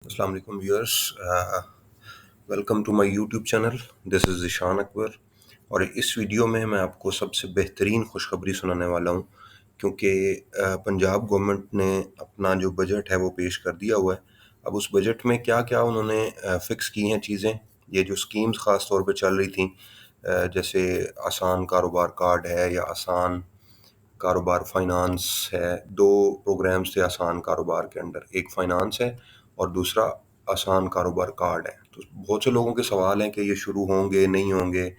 السلام علیکم viewers, welcome to my YouTube channel. This is Zeeshan Akbar. اور اس ویڈیو میں آپ کو سب سے بہترین خوشخبری سنانے والا ہوں، کیونکہ پنجاب گورنمنٹ نے اپنا جو بجٹ ہے وہ پیش کر دیا ہوا ہے. اب اس بجٹ میں کیا کیا انہوں نے فکس کی ہیں چیزیں، یہ جو اسکیمز خاص طور پہ چل رہی تھیں، جیسے آسان کاروبار کارڈ ہے یا آسان کاروبار فائنانس ہے. دو پروگرامز تھے آسان کاروبار کے اندر، ایک فائنانس ہے اور دوسرا آسان کاروبار کارڈ ہے. تو بہت سے لوگوں کے سوال ہیں کہ یہ شروع ہوں گے نہیں ہوں گے،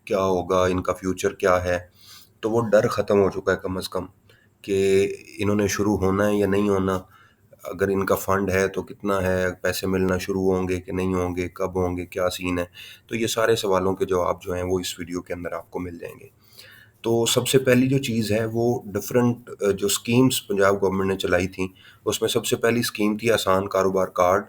کیا ہوگا، ان کا فیوچر کیا ہے. تو وہ ڈر ختم ہو چکا ہے کم از کم کہ انہوں نے شروع ہونا ہے یا نہیں ہونا، اگر ان کا فنڈ ہے تو کتنا ہے، پیسے ملنا شروع ہوں گے کہ نہیں ہوں گے، کب ہوں گے، کیا سین ہے. تو یہ سارے سوالوں کے جواب جو ہیں وہ اس ویڈیو کے اندر آپ کو مل جائیں گے. تو سب سے پہلی جو چیز ہے وہ ڈفرینٹ جو اسکیمز پنجاب گورنمنٹ نے چلائی تھیں، اس میں سب سے پہلی اسکیم تھی آسان کاروبار کارڈ.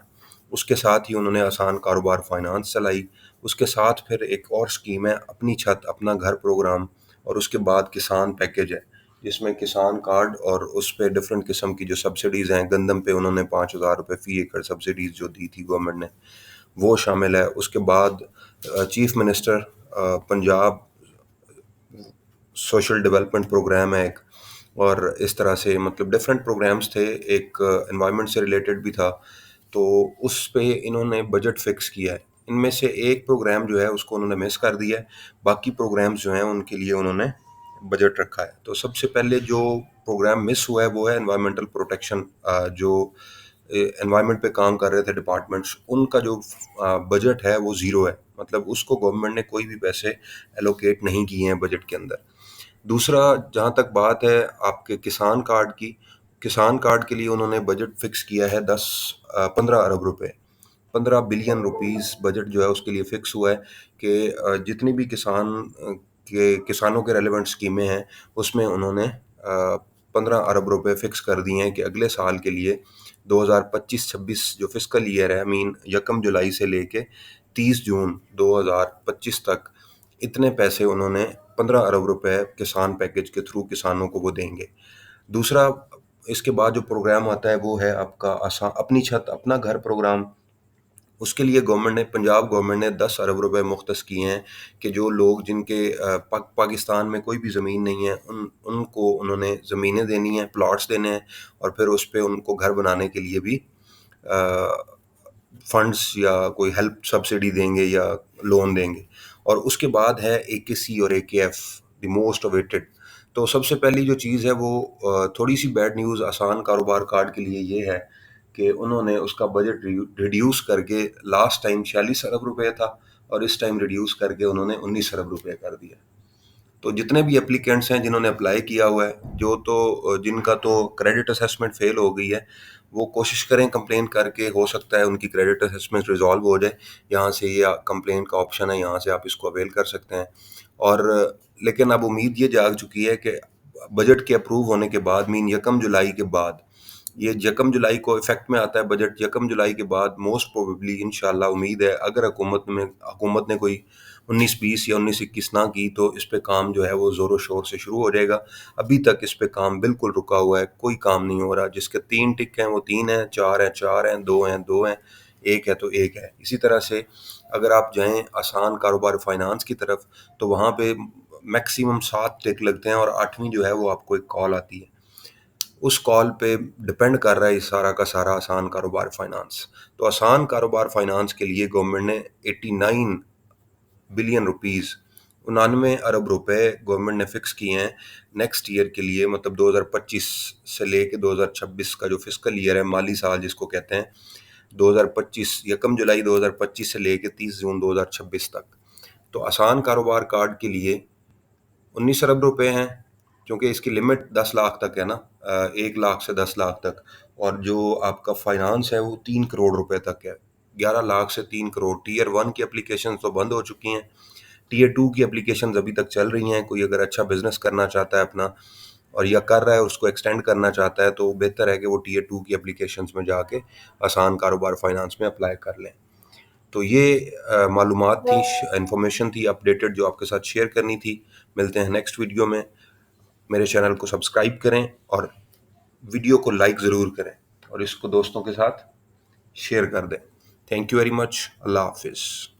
اس کے ساتھ ہی انہوں نے آسان کاروبار فائنانس چلائی. اس کے ساتھ پھر ایک اور اسکیم ہے اپنی چھت اپنا گھر پروگرام. اور اس کے بعد کسان پیکیج ہے، جس میں کسان کارڈ اور اس پہ ڈفرینٹ قسم کی جو سبسڈیز ہیں، گندم پہ انہوں نے 5,000 روپے فی ایکڑ سبسڈیز جو دی تھی گورنمنٹ نے، وہ شامل ہے. اس کے بعد chief minister Punjab social development programme ہے ایک، اور اس طرح سے مطلب ڈفرینٹ پروگرامز تھے. ایک انوائرمنٹ سے ریلیٹڈ بھی تھا. تو اس پہ انہوں نے بجٹ فکس کیا ہے. ان میں سے ایک پروگرام جو ہے اس کو انہوں نے مس کر دیا ہے، باقی پروگرامز جو ہیں ان کے لیے انہوں نے بجٹ رکھا ہے. تو سب سے پہلے جو پروگرام مس ہوا ہے وہ ہے انوائرمنٹل پروٹیکشن. جو انوائرمنٹ پہ کام کر رہے تھے ڈپارٹمنٹس، ان کا جو بجٹ ہے وہ زیرو ہے، مطلب اس کو گورنمنٹ نے کوئی بھی پیسے ایلوکیٹ نہیں کیے ہیں بجٹ کے اندر. دوسرا، جہاں تک بات ہے آپ کے کسان کارڈ کی، کسان کارڈ کے لیے انہوں نے بجٹ فکس کیا ہے 15 ارب روپے، 15 بلین روپیز بجٹ جو ہے اس کے لیے فکس ہوا ہے کہ جتنی بھی کسانوں کے ریلیونٹ اسکیمیں ہیں اس میں انہوں نے 15 ارب روپے فکس کر دیے ہیں کہ اگلے سال کے لیے 2025-26 جو فسکل ایئر ہے، 1 جولائی سے لے کے 30 جون 2025 تک، اتنے پیسے انہوں نے 15 ارب روپے کسان پیکیج کے تھرو کسانوں کو وہ دیں گے. دوسرا، اس کے بعد جو پروگرام آتا ہے وہ ہے آپ کا اپنی چھت اپنا گھر پروگرام. اس کے لیے پنجاب گورنمنٹ نے 10 ارب روپے مختص کیے ہیں کہ جو لوگ جن کے پاکستان میں کوئی بھی زمین نہیں ہے، ان کو انہوں نے زمینیں دینی ہیں، پلاٹس دینے ہیں، اور پھر اس پہ ان کو گھر بنانے کے لیے بھی فنڈز یا کوئی ہیلپ سبسڈی دیں گے یا لون دیں گے. اور اس کے بعد ہے اے کے سی اور اے کے ایف، دی موسٹ اویٹڈ. تو سب سے پہلی جو چیز ہے وہ تھوڑی سی بیڈ نیوز آسان کاروبار کارڈ کے لیے یہ ہے کہ انہوں نے اس کا بجٹ ریڈیوس کر کے، لاسٹ ٹائم 46 ارب روپے تھا اور اس ٹائم ریڈیوس کر کے انہوں نے 19 ارب روپے کر دیا. تو جتنے بھی اپلیکینٹس ہیں جنہوں نے اپلائی کیا ہوا ہے، جن کا تو کریڈٹ اسیسمنٹ فیل ہو گئی ہے، وہ کوشش کریں کمپلین کر کے، ہو سکتا ہے ان کی کریڈٹ اسیسمنٹ ریزالو ہو جائے. یہاں سے یہ کمپلین کا آپشن ہے، یہاں سے آپ اس کو اویل کر سکتے ہیں. اور لیکن اب امید یہ جاگ چکی ہے کہ بجٹ کے اپروو ہونے کے بعد، 1 جولائی کے بعد، یہ 1 جولائی کو افیکٹ میں آتا ہے بجٹ. 1 جولائی کے بعد موسٹ پروبیبلی انشاءاللہ امید ہے، اگر حکومت نے کوئی 19-20 یا 19-21 نہ کی تو اس پہ کام جو ہے وہ زور و شور سے شروع ہو جائے گا. ابھی تک اس پہ کام بالکل رکا ہوا ہے، کوئی کام نہیں ہو رہا. جس کے 3 ٹک ہیں وہ 3 ہیں، 4 ہیں 4 ہیں، 2 ہیں 2 ہیں، 1 ہے تو 1 ہے. اسی طرح سے اگر آپ جائیں آسان کاروبار فائنانس کی طرف تو وہاں پہ میکسیمم 7 ٹک لگتے ہیں اور 8ویں جو ہے وہ آپ کو ایک کال آتی ہے. اس کال پہ ڈپینڈ کر رہا ہے اس سارا کا سارا آسان کاروبار فائنانس. تو آسان کاروبار فائنانس کے لیے گورنمنٹ نے 89 بلین روپیز، 99 ارب روپے گورنمنٹ نے فکس کیے ہیں نیکسٹ ایئر کے لیے، مطلب 2025 سے لے کے 2026 کا جو فسکل ایئر ہے، مالی سال جس کو کہتے ہیں، 2025 1 جولائی 2025 سے لے کے 30 جون 2026 تک. تو آسان کاروبار کارڈ کے لیے 19 ارب روپے ہیں، کیونکہ اس کی لمٹ 10 لاکھ تک ہے نا، 1 لاکھ سے 10 لاکھ تک. اور جو آپ کا فائنانس ہے وہ 3 کروڑ روپے تک ہے، 11 لاکھ سے 3 کروڑ. ٹیئر 1 کی اپلیکیشن تو بند ہو چکی ہیں، ٹیئر 2 کی اپلیکیشنز ابھی تک چل رہی ہیں. کوئی اگر اچھا بزنس کرنا چاہتا ہے اپنا، اور یا کر رہا ہے اس کو ایکسٹینڈ کرنا چاہتا ہے، تو بہتر ہے کہ وہ ٹیئر 2 کی اپلیکیشنز میں جا کے آسان کاروبار فائنانس میں اپلائی کر لیں. تو یہ معلومات تھی، انفارمیشن تھی اپڈیٹڈ جو آپ کے ساتھ شیئر کرنی تھی. ملتے ہیں نیکسٹ ویڈیو میں. میرے چینل کو سبسکرائب کریں اور ویڈیو کو لائک ضرور کریں، اور اس کو دوستوں کے ساتھ شیئر کر دیں. Thank you very much. Allah حافظ.